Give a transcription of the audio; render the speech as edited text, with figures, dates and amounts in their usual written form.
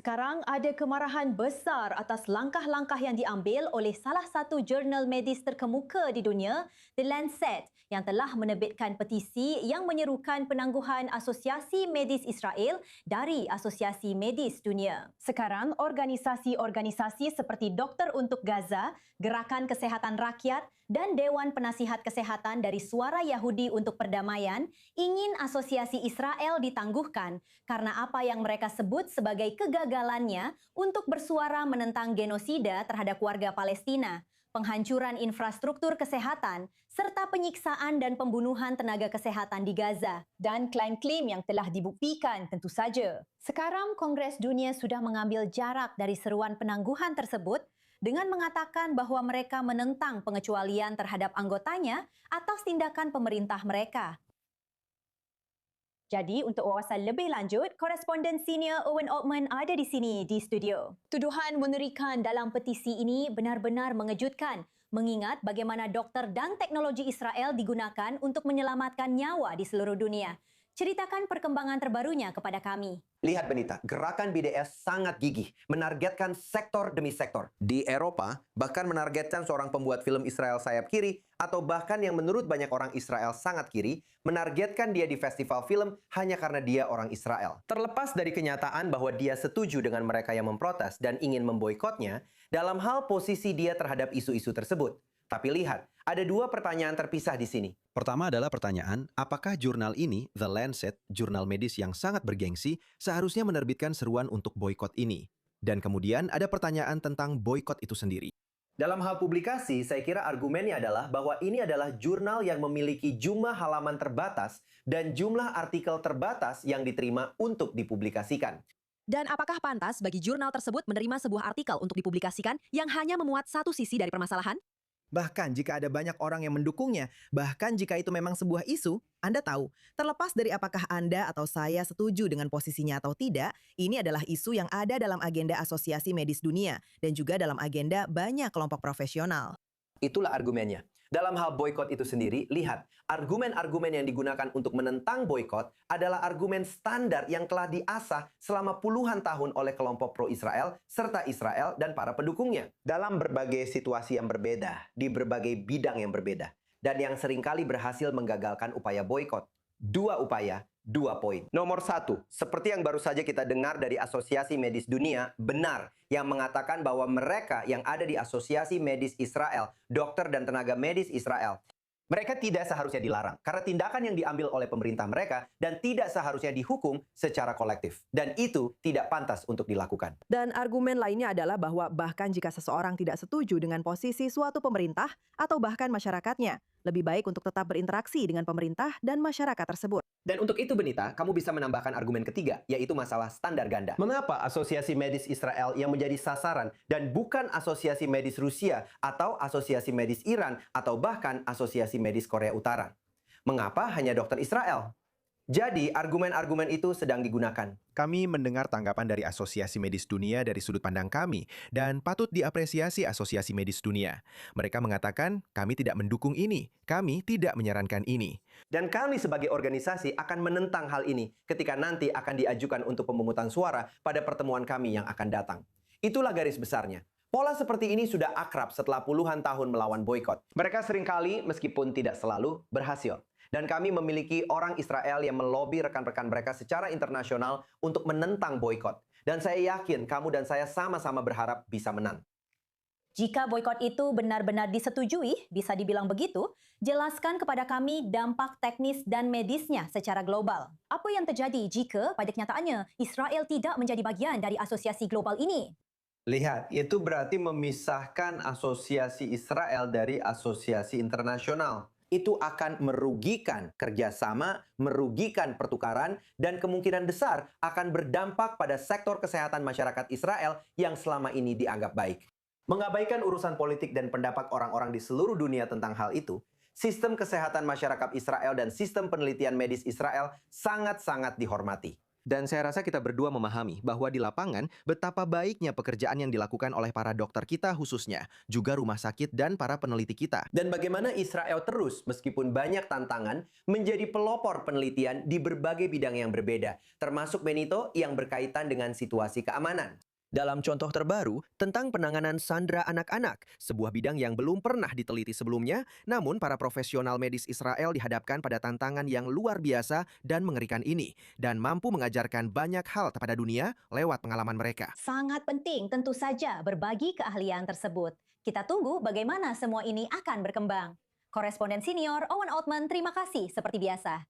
Sekarang ada kemarahan besar atas langkah-langkah yang diambil oleh salah satu jurnal medis terkemuka di dunia, The Lancet, yang telah menerbitkan petisi yang menyerukan penangguhan Asosiasi Medis Israel dari Asosiasi Medis Dunia. Sekarang, organisasi-organisasi seperti Doktor untuk Gaza, Gerakan Kesehatan Rakyat dan Dewan Penasihat Kesehatan dari Suara Yahudi untuk Perdamaian ingin Asosiasi Israel ditangguhkan karena apa yang mereka sebut sebagai kegagalannya untuk bersuara menentang genosida terhadap warga Palestina, penghancuran infrastruktur kesehatan, serta penyiksaan dan pembunuhan tenaga kesehatan di Gaza, dan klaim-klaim yang telah dibuktikan tentu saja. Sekarang Kongres Dunia sudah mengambil jarak dari seruan penangguhan tersebut dengan mengatakan bahawa mereka menentang pengecualian terhadap anggotanya atas tindakan pemerintah mereka. Jadi, untuk wawasan lebih lanjut, koresponden senior Owen Altman ada di sini di studio. Tuduhan mengerikan dalam petisi ini benar-benar mengejutkan, mengingat bagaimana doktor dan teknologi Israel digunakan untuk menyelamatkan nyawa di seluruh dunia. Ceritakan perkembangan terbarunya kepada kami. Lihat Benita, gerakan BDS sangat gigih, menargetkan sektor demi sektor. Di Eropa, bahkan menargetkan seorang pembuat film Israel sayap kiri, atau bahkan yang menurut banyak orang Israel sangat kiri, menargetkan dia di festival film hanya karena dia orang Israel. Terlepas dari kenyataan bahwa dia setuju dengan mereka yang memprotes dan ingin memboikotnya, dalam hal posisi dia terhadap isu-isu tersebut. Tapi lihat, ada dua pertanyaan terpisah di sini. Pertama adalah pertanyaan, apakah jurnal ini, The Lancet, jurnal medis yang sangat bergengsi, seharusnya menerbitkan seruan untuk boikot ini? Dan kemudian ada pertanyaan tentang boikot itu sendiri. Dalam hal publikasi, saya kira argumennya adalah bahwa ini adalah jurnal yang memiliki jumlah halaman terbatas dan jumlah artikel terbatas yang diterima untuk dipublikasikan. Dan apakah pantas bagi jurnal tersebut menerima sebuah artikel untuk dipublikasikan yang hanya memuat satu sisi dari permasalahan? Bahkan jika ada banyak orang yang mendukungnya, bahkan jika itu memang sebuah isu, Anda tahu, terlepas dari apakah Anda atau saya setuju dengan posisinya atau tidak, ini adalah isu yang ada dalam agenda Asosiasi Medis Dunia dan juga dalam agenda banyak kelompok profesional. Itulah argumennya. Dalam hal boikot itu sendiri, lihat, argumen-argumen yang digunakan untuk menentang boikot adalah argumen standar yang telah diasah selama puluhan tahun oleh kelompok pro-Israel, serta Israel dan para pendukungnya. Dalam berbagai situasi yang berbeda, di berbagai bidang yang berbeda, dan yang seringkali berhasil menggagalkan upaya boikot. Dua upaya, dua poin. Nomor satu, seperti yang baru saja kita dengar dari Asosiasi Medis Dunia, benar yang mengatakan bahwa mereka yang ada di Asosiasi Medis Israel, dokter dan tenaga medis Israel, mereka tidak seharusnya dilarang karena tindakan yang diambil oleh pemerintah mereka dan tidak seharusnya dihukum secara kolektif. Dan itu tidak pantas untuk dilakukan. Dan argumen lainnya adalah bahwa bahkan jika seseorang tidak setuju dengan posisi suatu pemerintah atau bahkan masyarakatnya, lebih baik untuk tetap berinteraksi dengan pemerintah dan masyarakat tersebut. Dan untuk itu Benita, kamu bisa menambahkan argumen ketiga, yaitu masalah standar ganda. Mengapa Asosiasi Medis Israel yang menjadi sasaran dan bukan Asosiasi Medis Rusia atau Asosiasi Medis Iran atau bahkan Asosiasi Medis Korea Utara? Mengapa hanya dokter Israel? Jadi, argumen-argumen itu sedang digunakan. Kami mendengar tanggapan dari Asosiasi Medis Dunia dari sudut pandang kami, dan patut diapresiasi Asosiasi Medis Dunia. Mereka mengatakan, kami tidak mendukung ini, kami tidak menyarankan ini. Dan kami sebagai organisasi akan menentang hal ini ketika nanti akan diajukan untuk pemungutan suara pada pertemuan kami yang akan datang. Itulah garis besarnya. Pola seperti ini sudah akrab setelah puluhan tahun melawan boikot. Mereka seringkali, meskipun tidak selalu, berhasil. Dan kami memiliki orang Israel yang melobi rekan-rekan mereka secara internasional untuk menentang boikot. Dan saya yakin kamu dan saya sama-sama berharap bisa menang. Jika boikot itu benar-benar disetujui, bisa dibilang begitu, jelaskan kepada kami dampak teknis dan medisnya secara global. Apa yang terjadi jika pada kenyataannya Israel tidak menjadi bagian dari asosiasi global ini? Lihat, itu berarti memisahkan asosiasi Israel dari asosiasi internasional. Itu akan merugikan kerjasama, merugikan pertukaran, dan kemungkinan besar akan berdampak pada sektor kesehatan masyarakat Israel yang selama ini dianggap baik. Mengabaikan urusan politik dan pendapat orang-orang di seluruh dunia tentang hal itu, sistem kesehatan masyarakat Israel dan sistem penelitian medis Israel sangat-sangat dihormati. Dan saya rasa kita berdua memahami bahwa di lapangan betapa baiknya pekerjaan yang dilakukan oleh para dokter kita khususnya, juga rumah sakit dan para peneliti kita. Dan bagaimana Israel terus, meskipun banyak tantangan, menjadi pelopor penelitian di berbagai bidang yang berbeda, termasuk Benito yang berkaitan dengan situasi keamanan. Dalam contoh terbaru tentang penanganan sandera anak-anak, sebuah bidang yang belum pernah diteliti sebelumnya, namun para profesional medis Israel dihadapkan pada tantangan yang luar biasa dan mengerikan ini, dan mampu mengajarkan banyak hal kepada dunia lewat pengalaman mereka. Sangat penting tentu saja berbagi keahlian tersebut. Kita tunggu bagaimana semua ini akan berkembang. Koresponden senior Owen Oatman, terima kasih seperti biasa.